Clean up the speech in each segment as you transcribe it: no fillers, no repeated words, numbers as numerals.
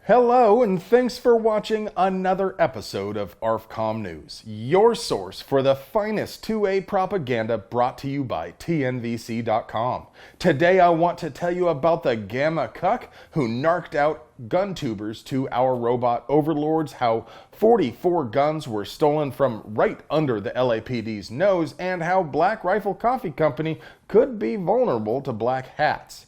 Hello, and thanks for watching another episode of ARFCOM News, your source for the finest 2A propaganda brought to you by TNVC.com. Today I want to tell you about the Gamma Cuck who narked out Guntubers to our robot overlords, how 44 guns were stolen from right under the LAPD's nose, and how Black Rifle Coffee Company could be vulnerable to black hats.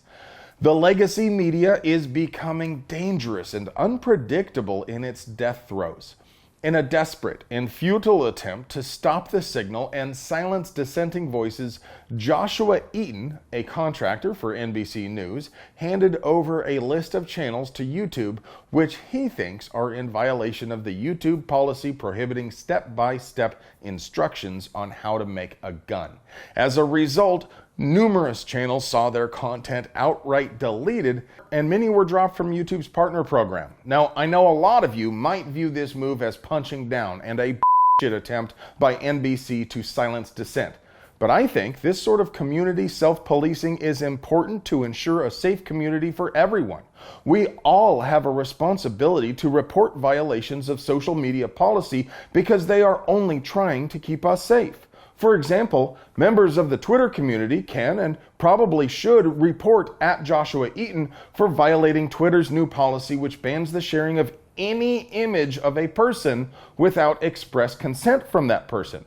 The legacy media is becoming dangerous and unpredictable in its death throes. In a desperate and futile attempt to stop the signal and silence dissenting voices, Joshua Eaton, a contractor for NBC News, handed over a list of channels to YouTube which he thinks are in violation of the YouTube policy prohibiting step-by-step instructions on how to make a gun. As a result, numerous channels saw their content outright deleted, and many were dropped from YouTube's partner program. Now, I know a lot of you might view this move as punching down and a bullshit attempt by NBC to silence dissent. But I think this sort of community self-policing is important to ensure a safe community for everyone. We all have a responsibility to report violations of social media policy because they are only trying to keep us safe. For example, members of the Twitter community can and probably should report at Joshua Eaton for violating Twitter's new policy which bans the sharing of any image of a person without express consent from that person.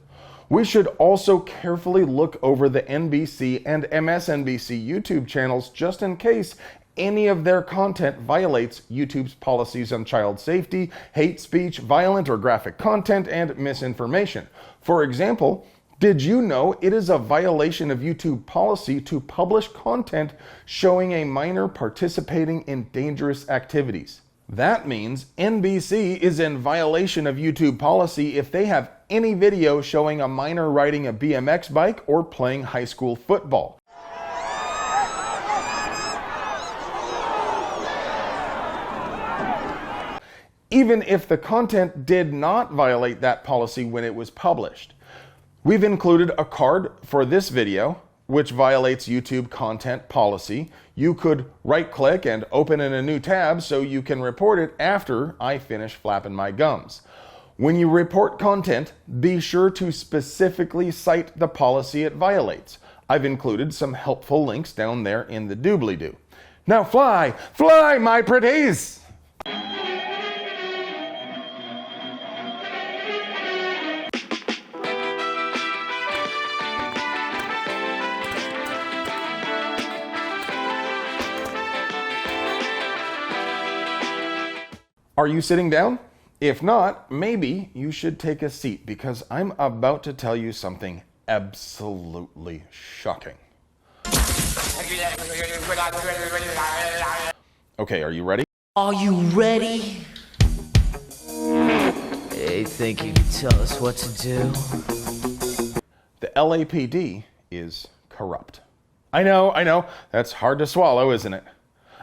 We should also carefully look over the NBC and MSNBC YouTube channels just in case any of their content violates YouTube's policies on child safety, hate speech, violent or graphic content, and misinformation. For example, did you know it is a violation of YouTube policy to publish content showing a minor participating in dangerous activities? That means NBC is in violation of YouTube policy if they have any video showing a minor riding a BMX bike or playing high school football. Even if the content did not violate that policy when it was published. We've included a card for this video, which violates YouTube content policy. You could right-click and open in a new tab so you can report it after I finish flapping my gums. When you report content, be sure to specifically cite the policy it violates. I've included some helpful links down there in the doobly-doo. Now fly, fly, my pretties! Are you sitting down? If not, maybe you should take a seat because I'm about to tell you something absolutely shocking. Okay, are you ready? Are you ready? Hey, think you can tell us what to do? The LAPD is corrupt. I know, that's hard to swallow, isn't it?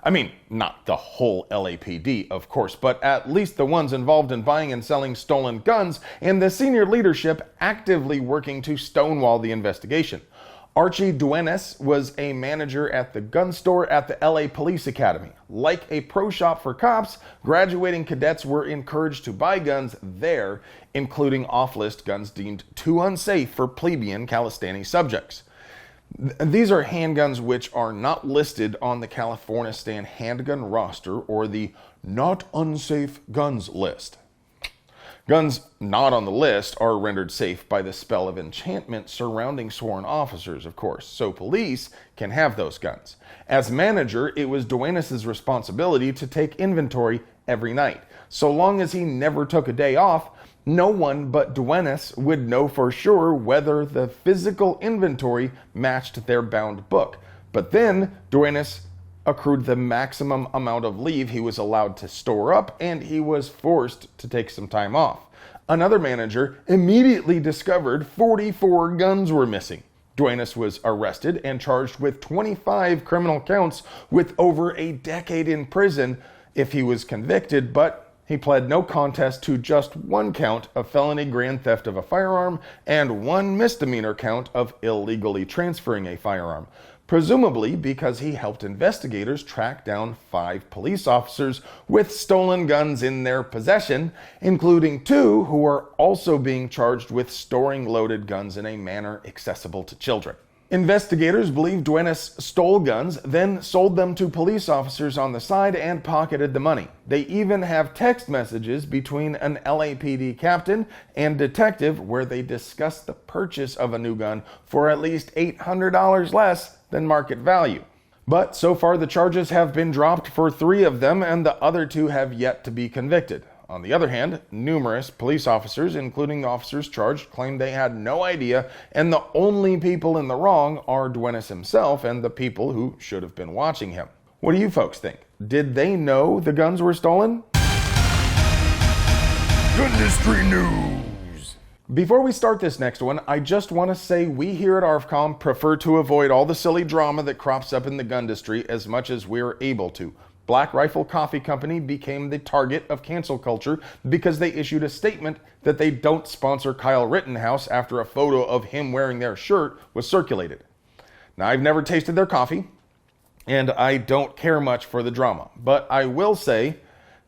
I mean, not the whole LAPD, of course, but at least the ones involved in buying and selling stolen guns and the senior leadership actively working to stonewall the investigation. Archie Duenas was a manager at the gun store at the LA Police Academy. Like a pro shop for cops, graduating cadets were encouraged to buy guns there, including off-list guns deemed too unsafe for plebeian Calistani subjects. These are handguns which are not listed on the Californistan handgun roster or the not unsafe guns list. Guns not on the list are rendered safe by the spell of enchantment surrounding sworn officers, of course, so police can have those guns. As manager, it was Duenas' responsibility to take inventory every night. So long as he never took a day off, no one but Duenas would know for sure whether the physical inventory matched their bound book. But then Duenas accrued the maximum amount of leave he was allowed to store up, and he was forced to take some time off. Another manager immediately discovered 44 guns were missing. Duenas was arrested and charged with 25 criminal counts with over a decade in prison if he was convicted, but he pled no contest to just one count of felony grand theft of a firearm and one misdemeanor count of illegally transferring a firearm. presumably because he helped investigators track down 5 police officers with stolen guns in their possession, including 2 who are also being charged with storing loaded guns in a manner accessible to children. Investigators believe Duenas stole guns, then sold them to police officers on the side and pocketed the money. They even have text messages between an LAPD captain and detective where they discuss the purchase of a new gun for at least $800 less than market value. But so far the charges have been dropped for 3 of them, and the other 2 have yet to be convicted. On the other hand, numerous police officers, including the officers charged, claim they had no idea, and the only people in the wrong are Duenas himself and the people who should have been watching him. What do you folks think? Did they know the guns were stolen? Industry news. Before we start this next one, I just want to say we here at ARFCOM prefer to avoid all the silly drama that crops up in the gun industry as much as we're able to. Black Rifle Coffee Company became the target of cancel culture because they issued a statement that they don't sponsor Kyle Rittenhouse after a photo of him wearing their shirt was circulated. Now, I've never tasted their coffee, and I don't care much for the drama, but I will say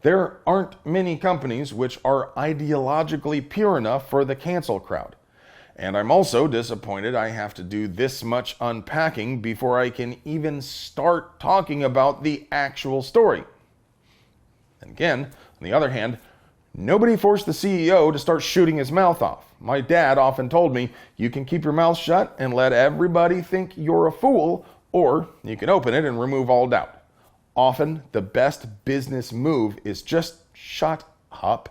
there aren't many companies which are ideologically pure enough for the cancel crowd. And I'm also disappointed I have to do this much unpacking before I can even start talking about the actual story. And again, on the other hand, nobody forced the CEO to start shooting his mouth off. My dad often told me, you can keep your mouth shut and let everybody think you're a fool, or you can open it and remove all doubt. Often, the best business move is just shut up.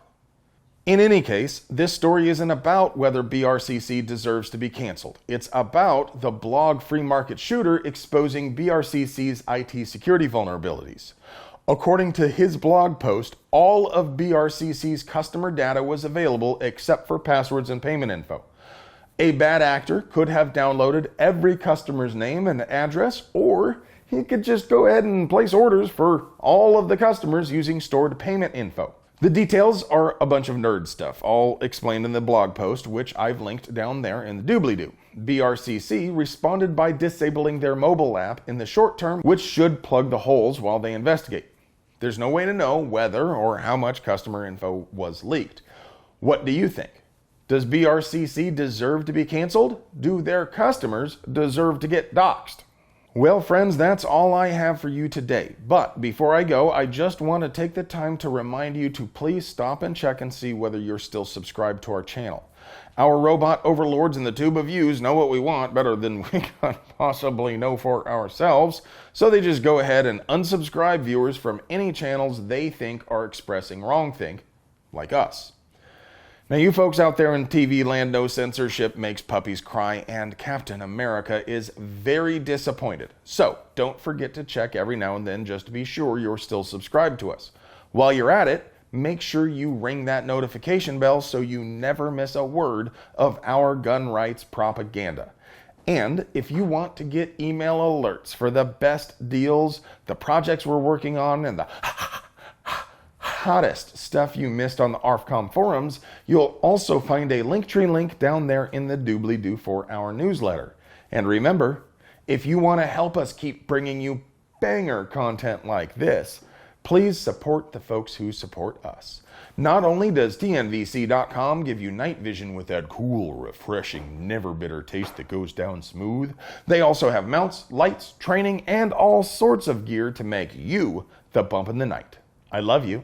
In any case, this story isn't about whether BRCC deserves to be canceled. It's about the blog Free Market Shooter exposing BRCC's IT security vulnerabilities. According to his blog post, all of BRCC's customer data was available except for passwords and payment info. A bad actor could have downloaded every customer's name and address, or he could just go ahead and place orders for all of the customers using stored payment info. The details are a bunch of nerd stuff, all explained in the blog post, which I've linked down there in the doobly-doo. BRCC responded by disabling their mobile app in the short term, which should plug the holes while they investigate. There's no way to know whether or how much customer info was leaked. What do you think? Does BRCC deserve to be canceled? Do their customers deserve to get doxxed? Well, friends, that's all I have for you today. But before I go, I just want to take the time to remind you to please stop and check and see whether you're still subscribed to our channel. Our robot overlords in the tube of views know what we want better than we can possibly know for ourselves, so they just go ahead and unsubscribe viewers from any channels they think are expressing wrongthink, like us. Now, you folks out there in TV land know censorship makes puppies cry, and Captain America is very disappointed. So, don't forget to check every now and then just to be sure you're still subscribed to us. While you're at it, make sure you ring that notification bell so you never miss a word of our gun rights propaganda. And if you want to get email alerts for the best deals, the projects we're working on, and the hottest stuff you missed on the ARFCOM forums, you'll also find a Linktree link down there in the doobly-doo for our newsletter. And remember, if you want to help us keep bringing you banger content like this, please support the folks who support us. Not only does TNVC.com give you night vision with that cool, refreshing, never bitter taste that goes down smooth, they also have mounts, lights, training, and all sorts of gear to make you the bump in the night. I love you.